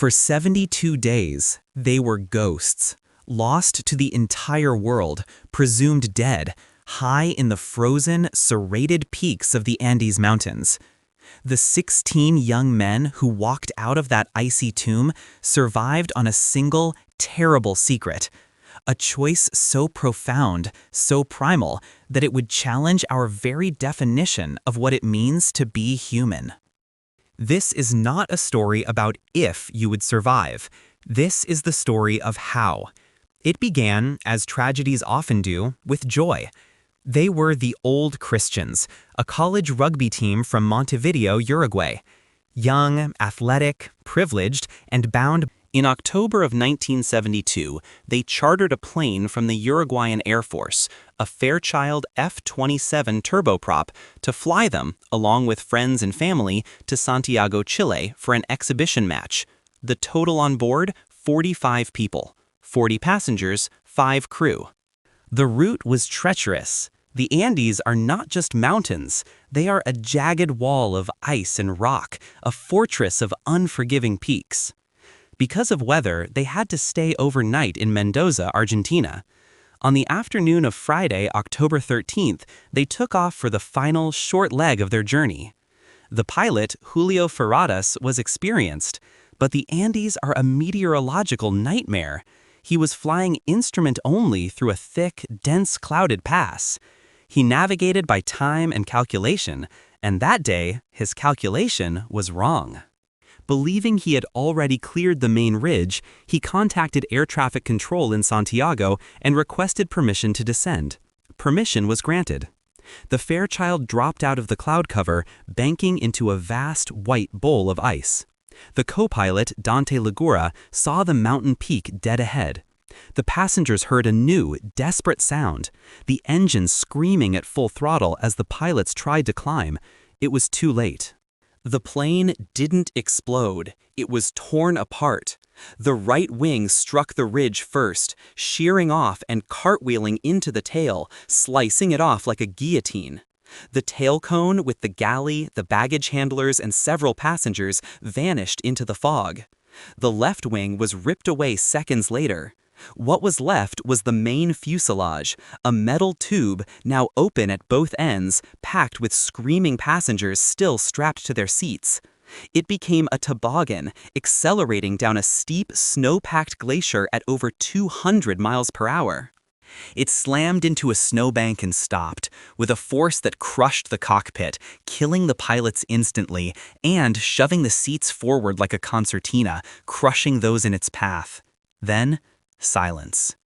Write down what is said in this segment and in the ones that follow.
For 72 days, they were ghosts, lost to the entire world, presumed dead, high in the frozen, serrated peaks of the Andes Mountains. The 16 young men who walked out of that icy tomb survived on a single, terrible secret. A choice so profound, so primal, that it would challenge our very definition of what it means to be human. This is not a story about if you would survive. This is the story of how. It began, as tragedies often do, with joy. They were the Old Christians, a college rugby team from Montevideo, Uruguay. Young, athletic, privileged, and bound. In October of 1972, they chartered a plane from the Uruguayan Air Force, a Fairchild F-27 turboprop, to fly them, along with friends and family, to Santiago, Chile for an exhibition match. The total on board, 45 people, 40 passengers, 5 crew. The route was treacherous. The Andes are not just mountains, they are a jagged wall of ice and rock, a fortress of unforgiving peaks. Because of weather, they had to stay overnight in Mendoza, Argentina. On the afternoon of Friday, October 13th, they took off for the final short leg of their journey. The pilot, Julio Ferradas, was experienced, but the Andes are a meteorological nightmare. He was flying instrument only through a thick, dense clouded pass. He navigated by time and calculation, and that day, his calculation was wrong. Believing he had already cleared the main ridge, he contacted air traffic control in Santiago and requested permission to descend. Permission was granted. The Fairchild dropped out of the cloud cover, banking into a vast white bowl of ice. The co-pilot, Dante Ligura, saw the mountain peak dead ahead. The passengers heard a new, desperate sound, the engine screaming at full throttle as the pilots tried to climb. It was too late. The plane didn't explode, it was torn apart. The right wing struck the ridge first, shearing off and cartwheeling into the tail, slicing it off like a guillotine. The tail cone with the galley, the baggage handlers, and several passengers vanished into the fog. The left wing was ripped away seconds later. What was left was the main fuselage, a metal tube now open at both ends, packed with screaming passengers still strapped to their seats. It became a toboggan, accelerating down a steep, snow-packed glacier at over 200 miles per hour. It slammed into a snowbank and stopped, with a force that crushed the cockpit, killing the pilots instantly, and shoving the seats forward like a concertina, crushing those in its path. Then, silence.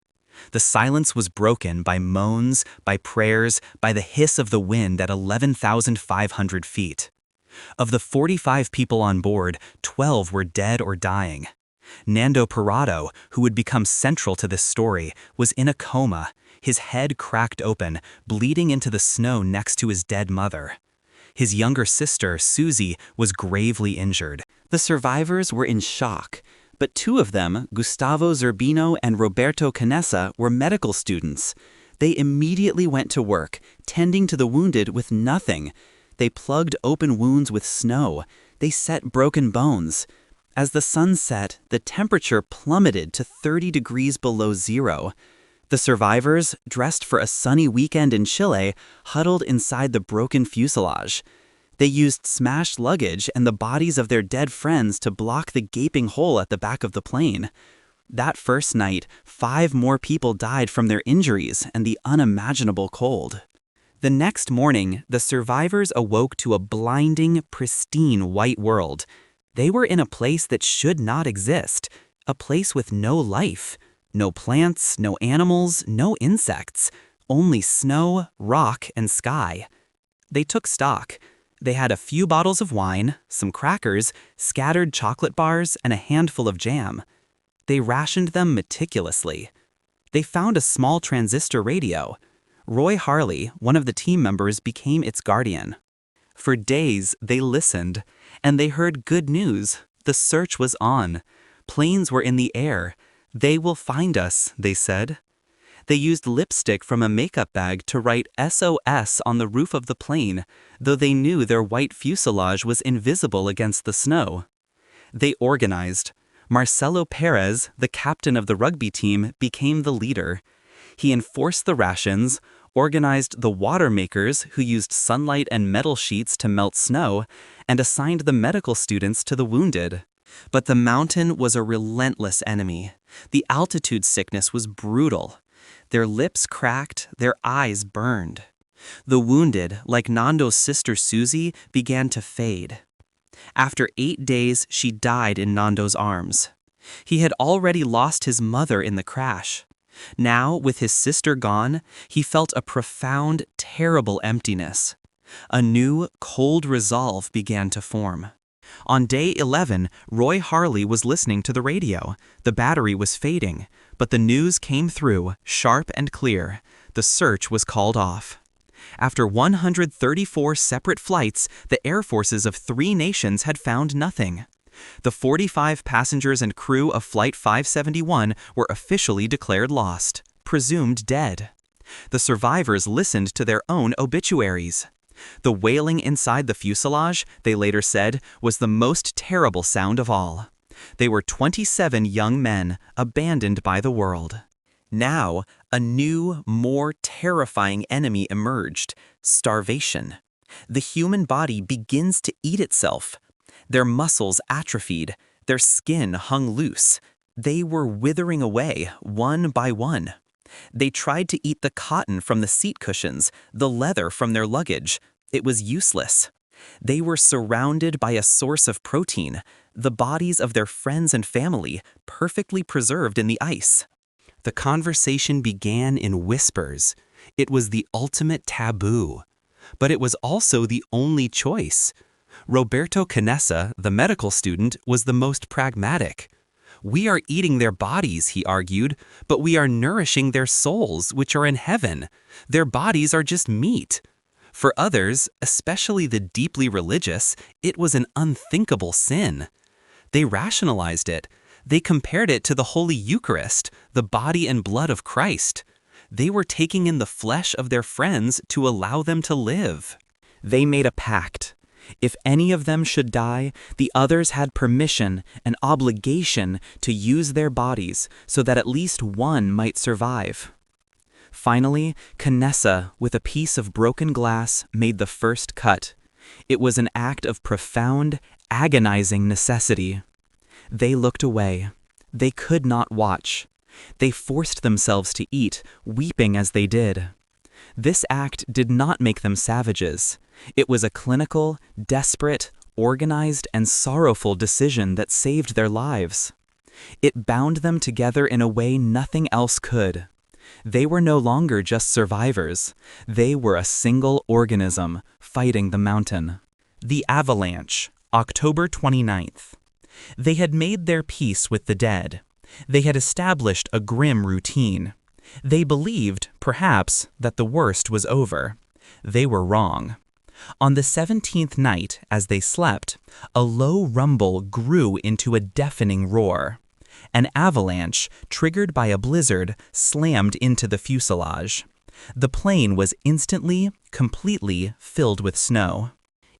The silence was broken by moans, by prayers, by the hiss of the wind at 11,500 feet. Of the 45 people on board, 12 were dead or dying. Nando Parrado, who would become central to this story, was in a coma, his head cracked open, bleeding into the snow next to his dead mother. His younger sister, Susie, was gravely injured. The survivors were in shock, but 2 of them, Gustavo Zerbino and Roberto Canessa, were medical students. They immediately went to work, tending to the wounded with nothing. They plugged open wounds with snow. They set broken bones. As the sun set, the temperature plummeted to 30 degrees below zero. The survivors, dressed for a sunny weekend in Chile, huddled inside the broken fuselage. They used smashed luggage and the bodies of their dead friends to block the gaping hole at the back of the plane. That first night, 5 more people died from their injuries and the unimaginable cold. The next morning, the survivors awoke to a blinding, pristine white world. They were in a place that should not exist, a place with no life, no plants, no animals, no insects, only snow, rock, and sky. They took stock. They had a few bottles of wine, some crackers, scattered chocolate bars, and a handful of jam. They rationed them meticulously. They found a small transistor radio. Roy Harley, one of the team members, became its guardian. For days, they listened, and they heard good news. The search was on. Planes were in the air. They will find us, they said. They used lipstick from a makeup bag to write SOS on the roof of the plane, though they knew their white fuselage was invisible against the snow. They organized. Marcelo Perez, the captain of the rugby team, became the leader. He enforced the rations, organized the water makers who used sunlight and metal sheets to melt snow, and assigned the medical students to the wounded. But the mountain was a relentless enemy. The altitude sickness was brutal. Their lips cracked, their eyes burned. The wounded, like Nando's sister Susie, began to fade. After 8 days, she died in Nando's arms. He had already lost his mother in the crash. Now, with his sister gone, he felt a profound, terrible emptiness. A new, cold resolve began to form. On day 11, Roy Harley was listening to the radio. The battery was fading, but the news came through, sharp and clear. The search was called off. After 134 separate flights, the air forces of 3 nations had found nothing. The 45 passengers and crew of Flight 571 were officially declared lost, presumed dead. The survivors listened to their own obituaries. The wailing inside the fuselage, they later said, was the most terrible sound of all. They were 27 young men, abandoned by the world. Now, a new, more terrifying enemy emerged: starvation. The human body begins to eat itself. Their muscles atrophied, their skin hung loose. They were withering away, one by one. They tried to eat the cotton from the seat cushions, the leather from their luggage. It was useless. They were surrounded by a source of protein, the bodies of their friends and family, perfectly preserved in the ice. The conversation began in whispers. It was the ultimate taboo. But it was also the only choice. Roberto Canessa, the medical student, was the most pragmatic. "We are eating their bodies," he argued, "but we are nourishing their souls, which are in heaven. Their bodies are just meat." For others, especially the deeply religious, it was an unthinkable sin. They rationalized it. They compared it to the Holy Eucharist, the body and blood of Christ. They were taking in the flesh of their friends to allow them to live. They made a pact. If any of them should die, the others had permission, an obligation, to use their bodies so that at least one might survive. Finally, Canessa, with a piece of broken glass, made the first cut. It was an act of profound, agonizing necessity. They looked away. They could not watch. They forced themselves to eat, weeping as they did. This act did not make them savages. It was a clinical, desperate, organized, and sorrowful decision that saved their lives. It bound them together in a way nothing else could. They were no longer just survivors. They were a single organism, fighting the mountain. The avalanche, October 29th. They had made their peace with the dead. They had established a grim routine. They believed, perhaps, that the worst was over. They were wrong. On the 17th night, as they slept, a low rumble grew into a deafening roar. An avalanche, triggered by a blizzard, slammed into the fuselage. The plane was instantly, completely filled with snow.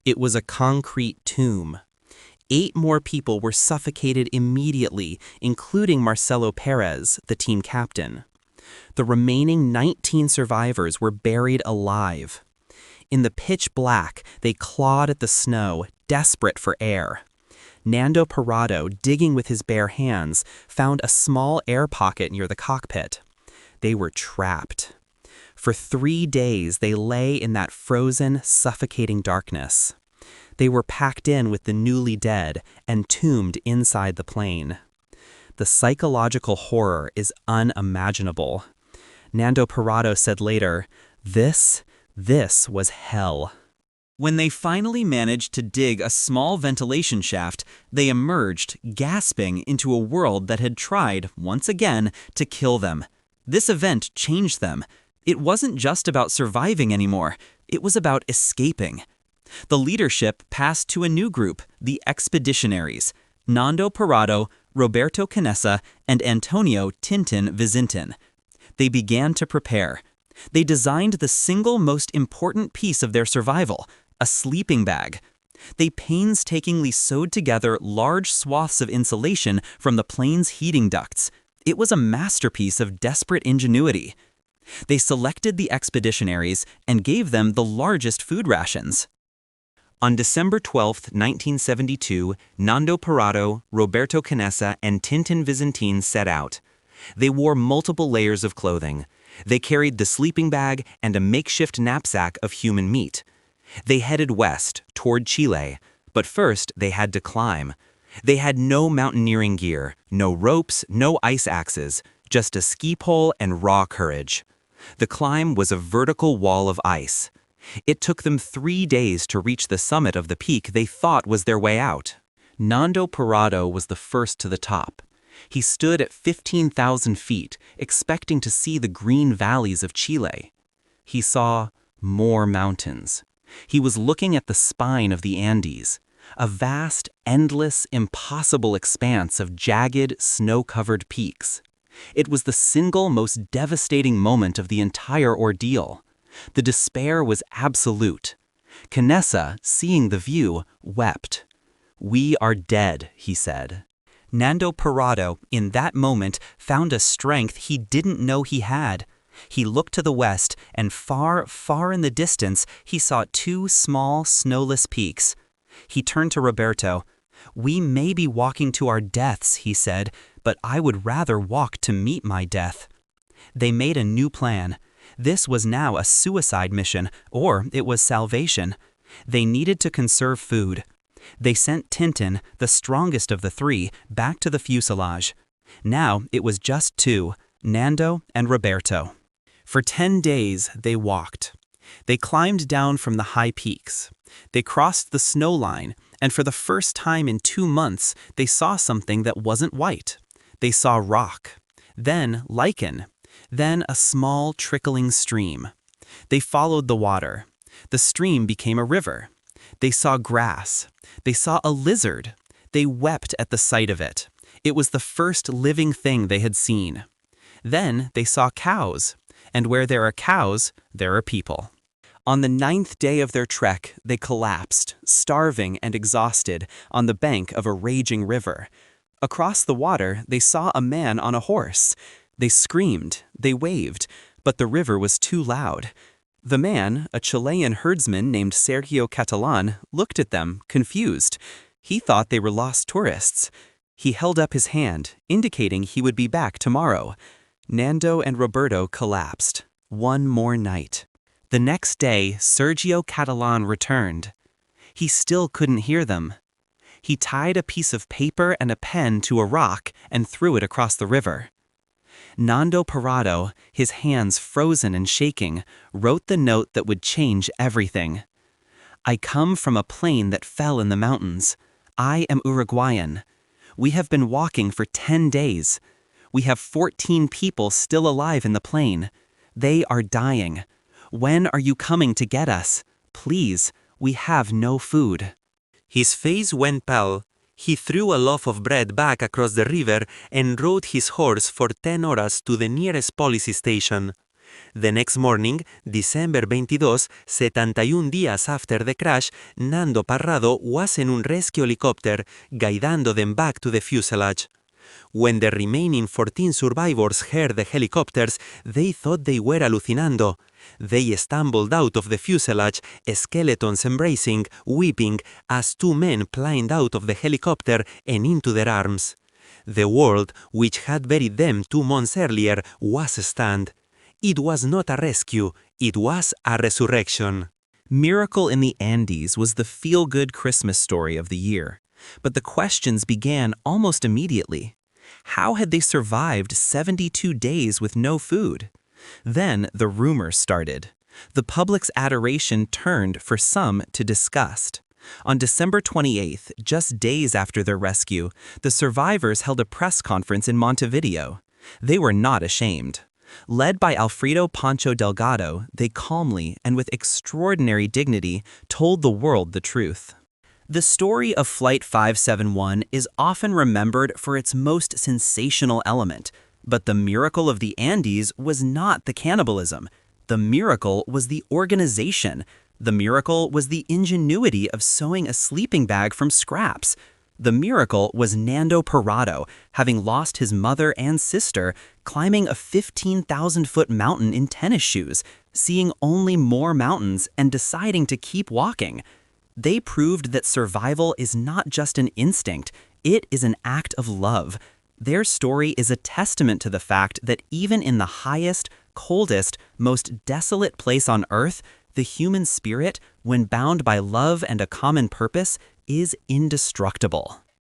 It was a concrete tomb. 8 more people were suffocated immediately, including Marcelo Perez, the team captain. The remaining 19 survivors were buried alive. In the pitch black, they clawed at the snow, desperate for air. Nando Parrado, digging with his bare hands, found a small air pocket near the cockpit. They were trapped. For 3 days, they lay in that frozen, suffocating darkness. They were packed in with the newly dead and tombed inside the plane. The psychological horror is unimaginable. Nando Parrado said later, This was hell." When they finally managed to dig a small ventilation shaft, they emerged, gasping, into a world that had tried, once again, to kill them. This event changed them. It wasn't just about surviving anymore. It was about escaping. The leadership passed to a new group, the Expeditionaries: Nando Parrado, Roberto Canessa, and Antonio "Tintin" Vizintin. They began to prepare. They designed the single most important piece of their survival: a sleeping bag. They painstakingly sewed together large swaths of insulation from the plane's heating ducts. It was a masterpiece of desperate ingenuity. They selected the expeditionaries and gave them the largest food rations. On December 12, 1972, Nando Parado, Roberto Canessa, and Tintin Vizintin set out. They wore multiple layers of clothing. They carried the sleeping bag and a makeshift knapsack of human meat. They headed west, toward Chile, but first they had to climb. They had no mountaineering gear, no ropes, no ice axes, just a ski pole and raw courage. The climb was a vertical wall of ice. It took them 3 days to reach the summit of the peak they thought was their way out. Nando Parado was the first to the top. He stood at 15,000 feet, expecting to see the green valleys of Chile. He saw more mountains. He was looking at the spine of the Andes, a vast, endless, impossible expanse of jagged, snow-covered peaks. It was the single most devastating moment of the entire ordeal. The despair was absolute. Canessa, seeing the view, wept. "We are dead," he said. Nando Parado, in that moment, found a strength he didn't know he had. He looked to the west, and far, far in the distance, he saw 2 small, snowless peaks. He turned to Roberto. "We may be walking to our deaths," he said, "but I would rather walk to meet my death." They made a new plan. This was now a suicide mission, or it was salvation. They needed to conserve food. They sent Tintin, the strongest of the 3, back to the fuselage. Now it was just 2, Nando and Roberto. For 10 days they walked. They climbed down from the high peaks. They crossed the snow line, and for the first time in 2 months, they saw something that wasn't white. They saw rock, then lichen, then a small trickling stream. They followed the water. The stream became a river. They saw grass. They saw a lizard. They wept at the sight of it. It was the first living thing they had seen. Then they saw cows, and where there are cows, there are people. On the 9th day of their trek, they collapsed, starving and exhausted, on the bank of a raging river. Across the water, they saw a man on a horse. They screamed, they waved, but the river was too loud. The man, a Chilean herdsman named Sergio Catalan, looked at them, confused. He thought they were lost tourists. He held up his hand, indicating he would be back tomorrow. Nando and Roberto collapsed. One more night. The next day, Sergio Catalan returned. He still couldn't hear them. He tied a piece of paper and a pen to a rock and threw it across the river. Nando Parado, his hands frozen and shaking, wrote the note that would change everything. "I come from a plane that fell in the mountains. I am Uruguayan. We have been walking for 10 days. We have 14 people still alive in the plane. They are dying. When are you coming to get us? Please, we have no food." His face went pale. He threw a loaf of bread back across the river and rode his horse for 10 horas to the nearest police station. The next morning, December 22, 71 días after the crash, Nando Parado was in un rescue helicopter, guidando them back to the fuselage. When the remaining 14 survivors heard the helicopters, they thought they were alucinando. They stumbled out of the fuselage, skeletons embracing, weeping, as 2 men climbed out of the helicopter and into their arms. The world, which had buried them 2 months earlier, was stunned. It was not a rescue, it was a resurrection. Miracle in the Andes was the feel-good Christmas story of the year. But the questions began almost immediately. How had they survived 72 days with no food? Then the rumors started. The public's adoration turned, for some, to disgust. On December 28th, just days after their rescue, the survivors held a press conference in Montevideo. They were not ashamed. Led by Alfredo Pancho Delgado, they calmly and with extraordinary dignity told the world the truth. The story of Flight 571 is often remembered for its most sensational element, but the miracle of the Andes was not the cannibalism. The miracle was the organization, The miracle was the ingenuity of sewing a sleeping bag from scraps. The miracle was Nando Parado, having lost his mother and sister, climbing a 15,000-foot mountain in tennis shoes, seeing only more mountains and deciding to keep walking. They proved that survival is not just an instinct, it is an act of love. Their story is a testament to the fact that even in the highest, coldest, most desolate place on earth, the human spirit, when bound by love and a common purpose, is indestructible.